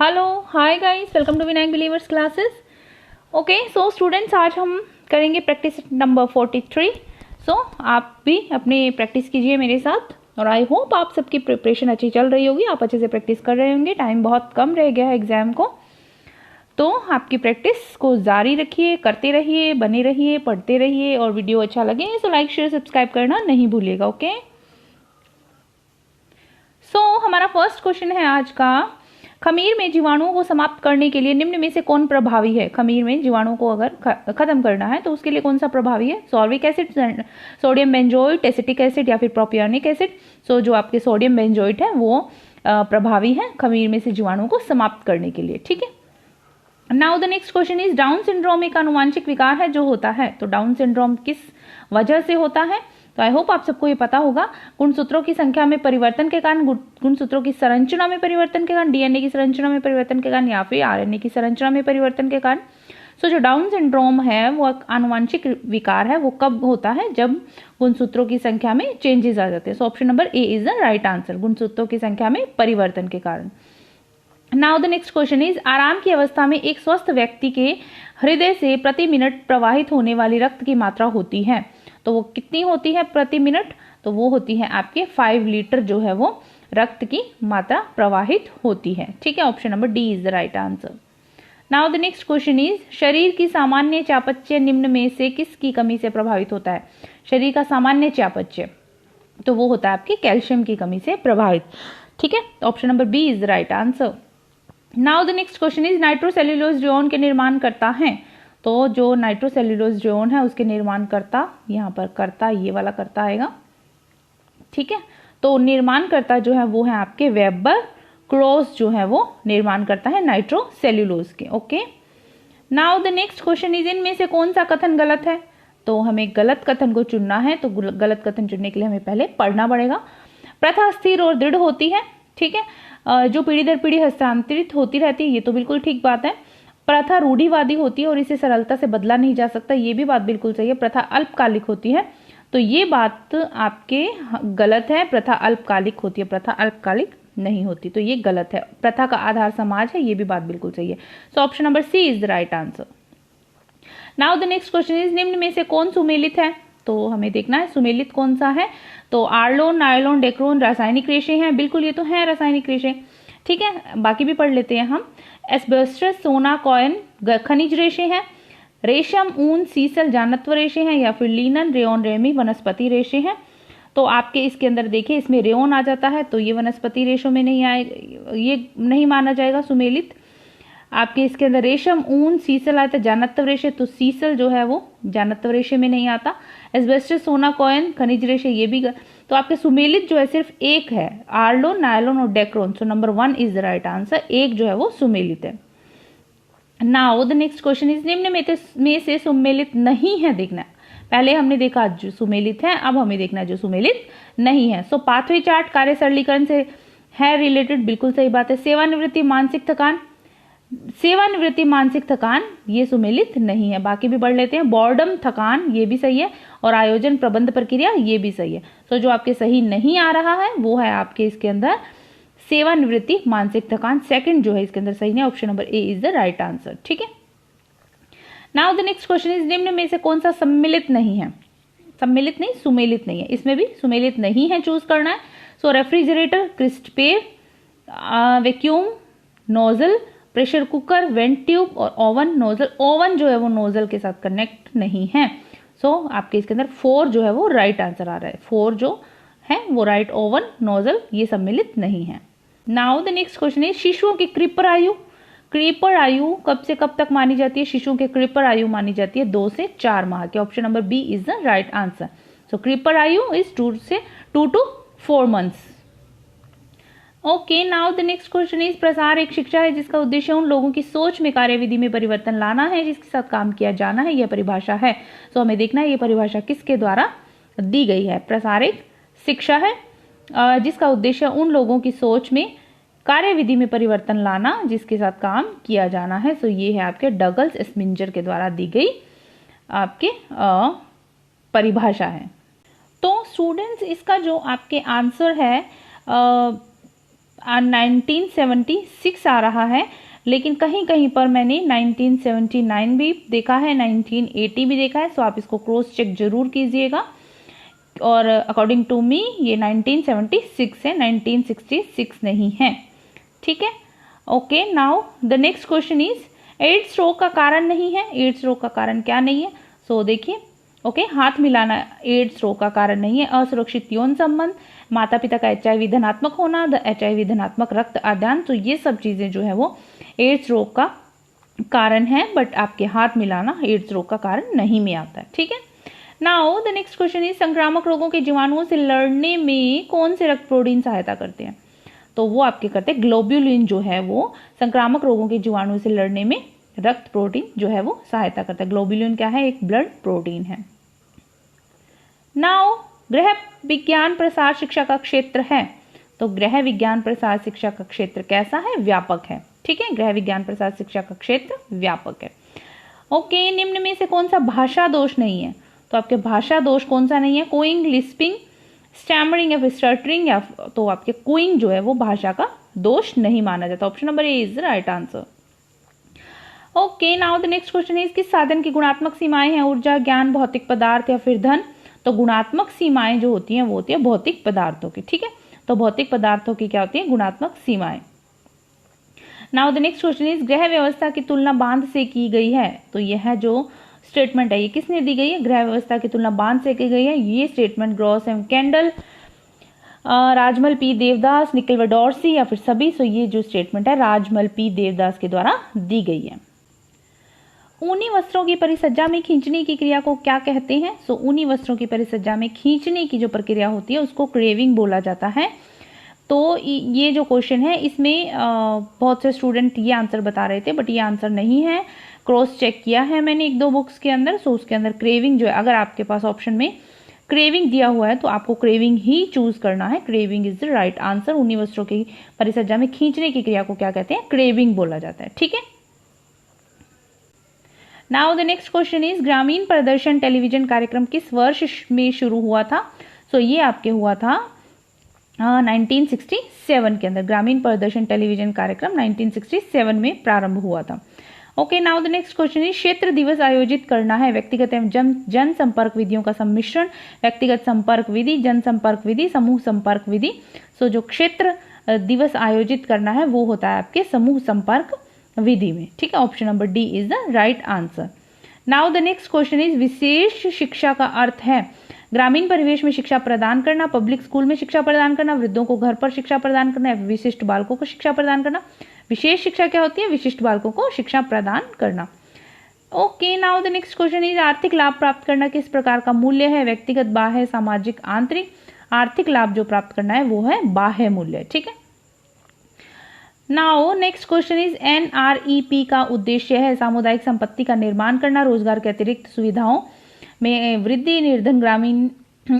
Hello hi guys, welcome to Vinayak believers classes. Okay so students, आज हम करेंगे practice number 43। सो आप भी अपनी प्रैक्टिस कीजिए मेरे साथ और आई होप आप सबकी प्रिपरेशन अच्छी चल रही होगी, आप अच्छे से प्रैक्टिस कर रहे होंगे। टाइम बहुत कम रह गया है एग्जाम को, तो आपकी प्रैक्टिस को जारी रखिए, करते रहिए, बने रहिए, पढ़ते रहिए और वीडियो अच्छा लगे तो लाइक शेयर सब्सक्राइब करना नहीं भूलिएगा। ओके सो हमारा फर्स्ट क्वेश्चन है आज का, खमीर में जीवाणुओं को समाप्त करने के लिए निम्न में से कौन प्रभावी है। खमीर में जीवाणुओं को अगर खत्म करना है तो उसके लिए कौन सा प्रभावी है। Sorbic acid, sodium benzoate, acetic acid या फिर प्रोपियोनिक एसिड। सो जो आपके सोडियम बेंजोइट है वो प्रभावी है खमीर में से जीवाणुओं को समाप्त करने के लिए। ठीक है, now the next question is, down syndrome एक आनुवांशिक विकार है जो होता है। तो डाउन सिंड्रोम किस वजह से होता है, तो आई होप आप सबको ये पता होगा। गुणसूत्रों की संख्या में परिवर्तन के कारण, गुणसूत्रों की संरचना में परिवर्तन के कारण, डीएनए की संरचना में परिवर्तन के कारण या फिर आरएनए की संरचना में परिवर्तन के कारण। सो जो डाउन सिंड्रोम है वो आनुवांशिक विकार है। वो कब होता है, जब गुणसूत्रों की संख्या में चेंजेस आ जाते हैं। So option number A is the right answer, गुणसूत्रों की संख्या में परिवर्तन के कारण। Now the next question is, आराम की अवस्था में एक स्वस्थ व्यक्ति के हृदय से प्रति मिनट प्रवाहित होने वाली रक्त की मात्रा होती है। तो वो कितनी होती है प्रति मिनट, तो वो होती है आपके 5 लीटर जो है वो रक्त की मात्रा प्रवाहित होती है। ठीक है, option number D is the right answer. Now the next question is, शरीर की सामान्य चयापचय निम्न में से किसकी कमी से प्रभावित होता है। शरीर का सामान्य चयापचय तो वो होता है आपके कैल्शियम की कमी से प्रभावित। ठीक है, option number B is the right answer. Now the next question is, nitrocellulose rayon के निर्माण करता है। तो जो नाइट्रोसेल्यूलोज रेओन है उसके निर्माण करता, यहाँ पर करता ये वाला करता आएगा। ठीक है, तो निर्माण करता जो है वो है आपके वेबर क्रॉस जो है वो निर्माण करता है नाइट्रोसेल्यूलोज के। Okay, now the next question is, इनमें से कौन सा कथन गलत है। तो हमें गलत कथन को चुनना है, तो गलत कथन चुनने के लिए हमें पहले पढ़ना पड़ेगा। प्रथा स्थिर और दृढ़ होती है। ठीक है, जो पीढ़ी दर पीढ़ी हस्तांतरित होती रहती है, ये तो बिल्कुल ठीक बात है। प्रथा रूढ़िवादी होती है और इसे सरलता से बदला नहीं जा सकता, ये भी बात बिल्कुल सही है। प्रथा अल्पकालिक होती है, तो ये बात आपके गलत है। प्रथा अल्पकालिक होती है, प्रथा अल्पकालिक नहीं होती, तो ये गलत है। प्रथा का आधार समाज है, ये भी बात बिल्कुल सही है। So option number C is the right answer. Now the next question is, निम्न में से कौन सुमेलित है। तो हमें देखना है सुमेलित कौन सा है। तो आर्लोन, नायलोन, डेक्रोन रासायनिक रेशे हैं, बिल्कुल ये तो है रासायनिक रेशे। ठीक है, बाकी भी पढ़ लेते हैं हम। एस्बेस्टस, सोना, कॉइन खनिज रेशे हैं। रेशम, ऊन, सीसल जानत्व रेशे हैं या फिर लीनन, रेओन, रेमी वनस्पति रेशे हैं। तो आपके इसके अंदर देखिए, इसमें रेओन आ जाता है तो ये वनस्पति रेशों में नहीं आएगा, ये नहीं माना जाएगा सुमेलित। आपके इसके अंदर रेशम, ऊन, सीसल आता है जानत्व रेशे, तो सीसल जो है वो जानत्व रेशे में नहीं आता। एस्बेस्टस, सोना, कॉइन खनिज रेशे ये भी तो आपके सुमेलित जो है सिर्फ एक है, आर्लोन, नायलोन और Dacron. So number 1 is the right answer, एक जो है वो सुमेलित है। Now the next question is, निम्न में से सुमेलित नहीं है। देखना, पहले हमने देखा जो सुमेलित है, अब हमें देखना जो सुमेलित नहीं है। सो पाथवे चार्ट कार्य सरलीकरण से है रिलेटेड, बिल्कुल सही बात है। सेवानिवृत्ति, मानसिक थकान, सेवानिवृत्ति मानसिक थकान ये सुमेलित नहीं है। बाकी भी पढ़ लेते हैं। बॉर्डम थकान ये भी सही है, और आयोजन प्रबंध प्रक्रिया ये भी सही है। तो जो आपके सही नहीं आ रहा है वो है आपके इसके अंदर सेवानिवृत्ति मानसिक थकान। सेकंड जो है इसके अंदर सही है, option number A is the right answer. ठीक है, now the next question is, निम्न में से कौन सा सम्मिलित नहीं है। सम्मिलित नहीं, सुमेलित नहीं है, इसमें भी सुमेलित नहीं है, चूज करना है। So refrigerator, crisper, vacuum nozzle, pressure cooker, vent tube और ओवन नोजल। ओवन जो है वो नोजल के साथ कनेक्ट नहीं है। सो आपके इसके अंदर 4 जो है वो राइट आंसर आ रहा है। 4 जो है वो राइट, ओवन नोजल ये सम्मिलित नहीं है। नाउ द नेक्स्ट क्वेश्चन है, शिशुओं की क्रीपर आयु। क्रीपर आयु कब से कब तक मानी जाती है। शिशुओं की क्रीपर आयु मानी जाती है 2 से 4 माह की। Option number B is the right answer. So creeper आयु is 2 to 4 months। Okay, now the next question is, प्रसार एक शिक्षा है जिसका उद्देश्य उन लोगों की सोच में कार्यविधि में परिवर्तन लाना है जिसके साथ काम किया जाना है। यह परिभाषा है। तो हमें देखना है ये परिभाषा किसके द्वारा दी गई है। प्रसार एक शिक्षा है जिसका उद्देश्य उन लोगों की सोच में कार्यविधि में परिवर्तन लाना जिसके साथ काम किया जाना है। सो ये है आपके डगलस एस्मिंजर के द्वारा दी गई आपके परिभाषा है। तो स्टूडेंट्स, इसका जो आपके आंसर है 1976 आ रहा है, लेकिन कहीं कहीं पर मैंने 1979 भी देखा है, 1980 भी देखा है, सो आप इसको क्रॉस चेक जरूर कीजिएगा। और अकॉर्डिंग टू मी ये 1976 है, 1966 नहीं है। ठीक है, okay. Now the next question is AIDS रोग का कारण नहीं है। एड्स रोग का कारण क्या नहीं है? सो देखिए, ओके, हाथ मिलाना एड्स रोग का कारण नहीं है। असुरक्षित यौन संबंध, माता पिता का HIV धनात्मक होना, द HIV धनात्मक रक्त आदान, तो ये सब चीजें जो है वो एड्स रोग का कारण है, बट आपके हाथ मिलाना एड्स रोग का कारण नहीं में आता है। ठीक है, now the next question is संक्रामक रोगों के जीवाणुओं से लड़ने में कौन से रक्त प्रोटीन सहायता करते हैं? तो वो आपके करते हैं ग्लोब्युलिन जो है वो संक्रामक रोगों के जीवाणुओं से लड़ने में रक्त प्रोटीन जो है वो सहायता करता है। ग्लोब्युलिन क्या है? एक ब्लड प्रोटीन है। नाउ गृह विज्ञान प्रसार शिक्षा का क्षेत्र है, तो गृह विज्ञान प्रसार शिक्षा का क्षेत्र कैसा है? व्यापक है। ठीक है, गृह विज्ञान प्रसार शिक्षा का क्षेत्र व्यापक है। ओके, निम्न में से कौन सा भाषा दोष नहीं है? तो आपके भाषा दोष कौन सा नहीं है? कोइंग, लिस्पिंग, स्टैमरिंग या फिर स्टटरिंग, या तो आपके कोइंग जो है वो भाषा का दोष नहीं माना जाता। Option number A is the right answer. Okay, now the next question is किस साधन की गुणात्मक सीमाएं हैं? ऊर्जा, ज्ञान, भौतिक पदार्थ या फिर धन? तो गुणात्मक सीमाएं जो होती हैं वो होती है भौतिक पदार्थों की। ठीक है, तो भौतिक पदार्थों की क्या होती है? गुणात्मक सीमाएं। Now the next question is गृह व्यवस्था की तुलना बांध से की गई है। तो यह जो स्टेटमेंट है ये किसने दी गई है? गृह व्यवस्था की तुलना बांध से की गई है। ये statement Gross M Kandel, Rajmal P Devdas, Nickel व डॉर्सी या फिर सभी। सो ये जो स्टेटमेंट है राजमल पी देवदास के द्वारा दी गई है। ऊनी वस्त्रों की परिसज्जा में खींचने की क्रिया को क्या कहते हैं? सो ऊनी वस्त्रों की परिसज्जा में खींचने की जो प्रक्रिया होती है उसको क्रेविंग बोला जाता है। तो ये जो क्वेश्चन है इसमें बहुत से स्टूडेंट ये आंसर बता रहे थे, बट ये आंसर नहीं है। क्रॉस चेक किया है मैंने एक दो बुक्स के अंदर, सो उसके अंदर क्रेविंग जो है, अगर आपके पास ऑप्शन में क्रेविंग दिया हुआ है तो आपको क्रेविंग ही चूज करना है। Craving is the right answer. ऊनी वस्त्रों की परिसज्जा में खींचने की क्रिया को क्या कहते हैं? क्रेविंग बोला जाता है। ठीक है, now the next question is ग्रामीण प्रदर्शन टेलीविजन कार्यक्रम किस वर्ष में शुरू हुआ था? सो ये आपके हुआ था 1967 के अंदर। ग्रामीण प्रदर्शन टेलीविजन कार्यक्रम 1967 में प्रारंभ हुआ था। Okay, now the next question is क्षेत्र दिवस आयोजित करना है। व्यक्तिगत एवं जन संपर्क विधियों का सम्मिश्रण, व्यक्तिगत संपर्क विधि, जन संपर्क विधि, समूह संपर्क विधि। सो जो क्षेत्र दिवस आयोजित करना है वो होता है आपके समूह संपर्क विधि में। ठीक है, option number D is the right answer. Now the next question is विशेष शिक्षा का अर्थ है ग्रामीण परिवेश में शिक्षा प्रदान करना, पब्लिक स्कूल में शिक्षा प्रदान करना, वृद्धों को घर पर शिक्षा प्रदान करना, विशिष्ट बालकों को शिक्षा प्रदान करना। विशेष शिक्षा क्या होती है? विशिष्ट बालकों को शिक्षा प्रदान करना। Okay, now the next question is आर्थिक लाभ प्राप्त करना किस प्रकार का मूल्य है? व्यक्तिगत, बाह्य, सामाजिक, आंतरिक। आर्थिक लाभ जो प्राप्त करना है वो है बाह्य मूल्य। ठीक है, now next question is NREP का उद्देश्य है सामुदायिक संपत्ति का निर्माण करना, रोजगार के अतिरिक्त सुविधाओं में वृद्धि, निर्धन ग्रामीण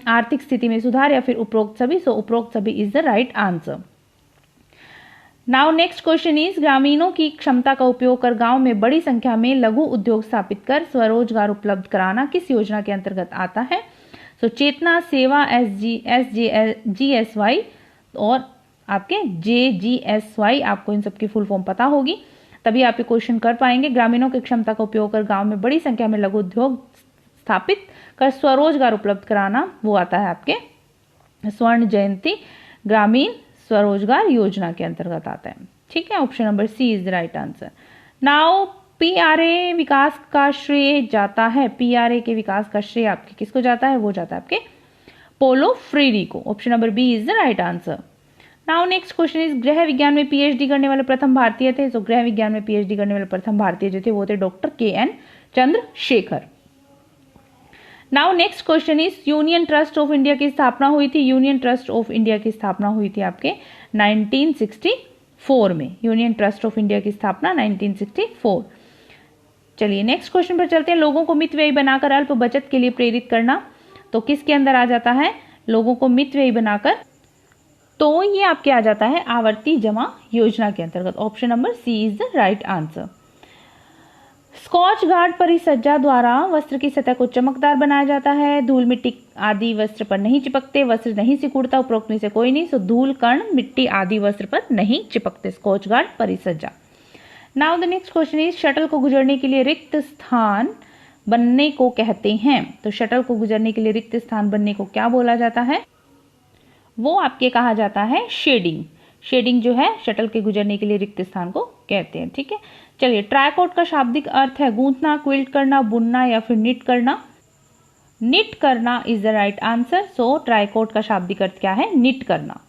आर्थिक स्थिति में सुधार, या फिर उपरोक्त सभी। सो उपरोक्त सभी is the right answer. Now next question is ग्रामीणों की क्षमता का उपयोग कर गांव में बड़ी संख्या में लघु उद्योग स्थापित कर स्वरोजगार उपलब्ध कराना किस योजना के अंतर्गत आता है? सो चेतना, सेवा, SGSY और आपके JGSY। आपको इन सबकी फुल फॉर्म पता होगी तभी आप ये क्वेश्चन कर पाएंगे। ग्रामीणों की क्षमता का उपयोग कर गांव में बड़ी संख्या में लघु उद्योग स्थापित कर स्वरोजगार उपलब्ध कराना, वो आता है आपके स्वर्ण जयंती ग्रामीण स्वरोजगार योजना के अंतर्गत आता है। ठीक है, option number C is the right answer. Now PRA विकास का श्रेय जाता है। PRA के विकास का श्रेय आपके किसको जाता है? वो जाता है आपके पोलो फ्रीरी को। Option number B is the right answer. Now next question is गृह विज्ञान में PhD करने वाले प्रथम भारतीय थे। तो गृह विज्ञान में PhD करने वाले प्रथम भारतीय जो थे वो थे doctor KN Chandrashekhar. Now next question is union trust of India की स्थापना हुई थी। यूनियन ट्रस्ट ऑफ इंडिया की स्थापना हुई थी आपके 1964 में। यूनियन ट्रस्ट ऑफ इंडिया की स्थापना 1964। चलिए नेक्स्ट क्वेश्चन पर चलते हैं। लोगों को मितव्ययी बनाकर अल्प बचत के लिए प्रेरित करना, तो किसके अंदर आ जाता है? लोगों को मितव्ययी बनाकर, तो ये आपके आ जाता है आवर्ती जमा योजना के अंतर्गत। Option number C is the right answer. Scotch guard परिसज्जा द्वारा वस्त्र की सतह को चमकदार बनाया जाता है। धूल मिट्टी आदि वस्त्र पर नहीं चिपकते, वस्त्र नहीं सिकुड़ता, उपरोक्त में से कोई नहीं। सो धूल कण मिट्टी आदि वस्त्र पर नहीं चिपकते। स्कॉच गार्ड परिसज्जा। Now the next question is shuttle को गुजरने के लिए रिक्त स्थान बनने को कहते हैं। तो शटल को गुजरने के लिए रिक्त स्थान बनने को क्या बोला जाता है? वो आपके कहा जाता है शेडिंग। शेडिंग जो है शटल के गुजरने के लिए रिक्त स्थान को कहते हैं। ठीक है, चलिए ट्राइकोट का शाब्दिक अर्थ है गूंथना, क्विल्ट करना, बुनना या फिर निट करना। निट करना is the right answer. So tricot का शाब्दिक अर्थ क्या है? निट करना।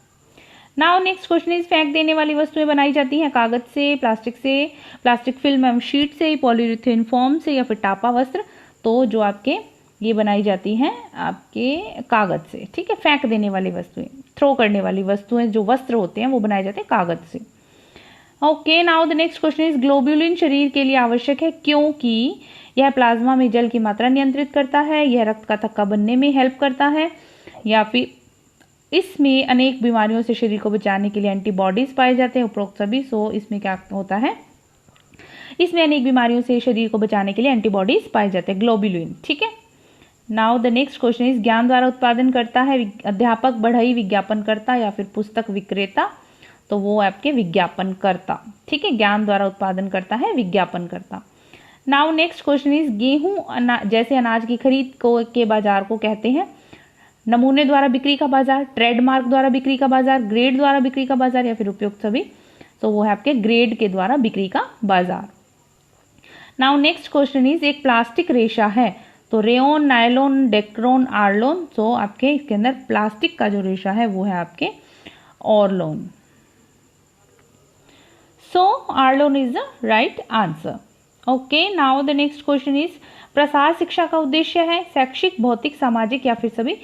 नाउ नेक्स्ट क्वेश्चन इज फेंक देने वाली वस्तुएं बनाई जाती हैं कागज से, प्लास्टिक से, प्लास्टिक फिल्म एवं शीट से, पॉलीयूरेथेन फोम से या फिर टापा वस्त्र। तो जो आपके ये बनाई जाती हैं आपके कागज से। ठीक है, फेंक देने वाली वस्तुएं, थ्रो करने वाली वस्तुएं जो वस्त्र होते हैं वो बनाए जाते हैं कागज से। Okay, now the next question is globulin शरीर के लिए आवश्यक है क्योंकि यह प्लाज्मा में जल की मात्रा नियंत्रित करता है, यह रक्त का थक्का बनने में हेल्प करता है, या फिर इसमें अनेक बीमारियों से शरीर को बचाने के लिए एंटीबॉडीज पाए जाते हैं। उपरोक्त सभी। सो इसमें क्या होता है? इसमें अनेक बीमारियों से शरीर को बचाने के लिए एंटीबॉडीज पाए जाते हैं, ग्लोब्यूलिन। ठीक है, now the next question is ज्ञान द्वारा उत्पादन करता है अध्यापक, बढ़ई, विज्ञापनकर्ता या फिर पुस्तक विक्रेता। तो वो आपके विज्ञापनकर्ता। ठीक है, ज्ञान द्वारा उत्पादन करता है विज्ञापनकर्ता। नाउ नेक्स्ट क्वेश्चन इज गेहूं जैसे अनाज की खरीद के बाजार को कहते हैं नमूने द्वारा बिक्री का बाजार, ट्रेडमार्क द्वारा बिक्री का बाजार, ग्रेड द्वारा बिक्री का बाजार या फिर उपयुक्त सभी। तो वो है आपके ग्रेड के द्वारा बिक्री का बाजार। नाउ नेक्स्ट क्वेश्चन इज एक प्लास्टिक रेशा है। तो रेयोन, नायलॉन, डेक्रोन, आर्लोन। तो आपके इसके अंदर प्लास्टिक का जो रेशा है वो है आपके Orlon. So Orlon is the right answer. Okay, now the next question is प्रसार शिक्षा का उद्देश्य है शैक्षिक, भौतिक, सामाजिक या फिर सभी।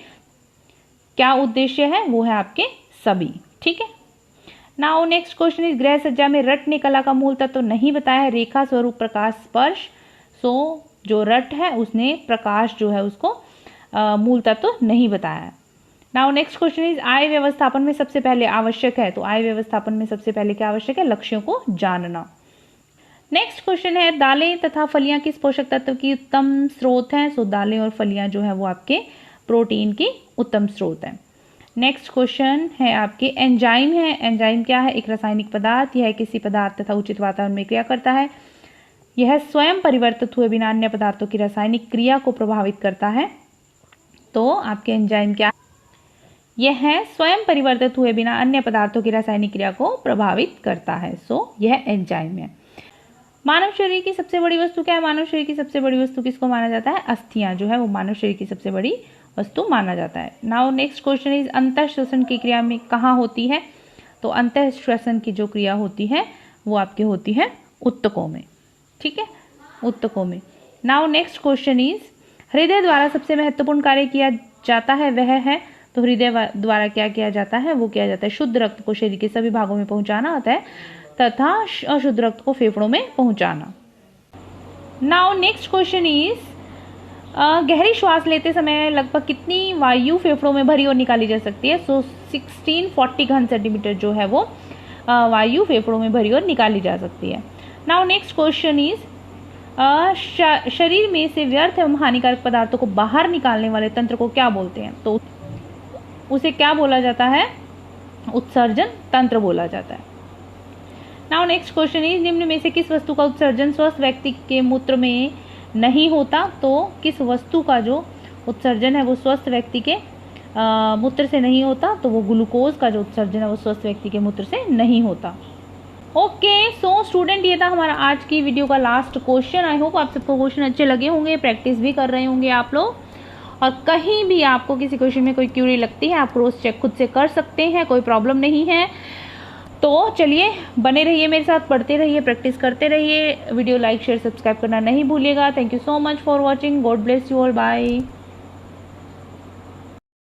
क्या उद्देश्य है? वो है आपके सभी। ठीक है, नाउ नेक्स्ट क्वेश्चन इज गृह सज्जा में रट ने कला का मूल तत्व तो नहीं बताया है, रेखा, स्वरूप, प्रकाश, स्पर्श। सो जो रट है उसने प्रकाश जो है उसको मूल तत्व तो नहीं बताया है। Now next question is I व्यवस्थापन में सबसे पहले आवश्यक है। तो आय व्यवस्थापन में सबसे पहले क्या आवश्यक है? लक्ष्यों को जानना। नेक्स्ट क्वेश्चन है दालें तथा फलियां किस पोषक तत्व की उत्तम स्रोत हैं। सो दालें और फलियां जो है वो आपके प्रोटीन की उत्तम स्रोत है। नेक्स्ट क्वेश्चन है आपके एंजाइम है। एंजाइम क्या है? एक रासायनिक पदार्थ। यह किसी पदार्थ तथा उचित वातावरण में क्रिया करता है। यह स्वयं परिवर्तित हुए बिना अन्य पदार्थों की रासायनिक क्रिया को प्रभावित करता है। तो आपके एंजाइम क्या? यह स्वयं परिवर्तित हुए बिना अन्य पदार्थों की रासायनिक क्रिया को प्रभावित करता है। सो यह एंजाइम है। मानव शरीर की सबसे बड़ी वस्तु क्या है? मानव शरीर की सबसे बड़ी वस्तु किसको माना जाता है? अस्थियां जो है वो मानव शरीर की सबसे बड़ी वस्तु माना जाता है। नाउ नेक्स्ट क्वेश्चन इज अंतः श्वसन की क्रिया में कहाँ होती है? तो अंतः श्वसन की जो क्रिया होती है वो आपके होती है उत्तकों में। ठीक है, उत्तकों में। नाउ नेक्स्ट क्वेश्चन इज हृदय द्वारा सबसे महत्वपूर्ण कार्य किया जाता है वह है। तो हृदय द्वारा क्या किया जाता है? वो किया जाता है शुद्ध रक्त को शरीर के सभी भागों में पहुंचाना होता है तथा अशुद्ध रक्त को फेफड़ों में पहुंचाना। नाउ नेक्स्ट क्वेश्चन इज गहरी श्वास लेते समय लगभग कितनी वायु फेफड़ों में भरी और निकाली जा सकती है? सो 1640 घन सेंटीमीटर जो है वो वायु फेफड़ों में भरी और निकाली जा सकती है। नाउ नेक्स्ट क्वेश्चन इज शरीर में से व्यर्थ एवं हानिकारक पदार्थों को बाहर निकालने वाले तंत्र को क्या बोलते हैं? तो उसे क्या बोला जाता है? उत्सर्जन तंत्र बोला जाता है। नाउ नेक्स्ट क्वेश्चन इज निम्न में से किस वस्तु का उत्सर्जन स्वस्थ व्यक्ति के मूत्र में नहीं होता? तो किस वस्तु का जो उत्सर्जन है वो स्वस्थ व्यक्ति के मूत्र से नहीं होता? तो वो ग्लूकोज का जो उत्सर्जन है वो स्वस्थ व्यक्ति के मूत्र से नहीं होता। ओके, सो स्टूडेंट ये था हमारा आज की वीडियो का लास्ट क्वेश्चन। आई होप आप सबको क्वेश्चन अच्छे लगे होंगे, प्रैक्टिस भी कर रहे होंगे आप लोग। और कहीं भी आपको किसी क्वेश्चन में कोई क्यूरी लगती है आप क्रॉस चेक खुद से कर सकते हैं, कोई प्रॉब्लम नहीं है। तो चलिए बने रहिए मेरे साथ, पढ़ते रहिए, प्रैक्टिस करते रहिए। वीडियो लाइक शेयर सब्सक्राइब करना नहीं भूलिएगा। Thank you so much for watching. God bless you all. Bye.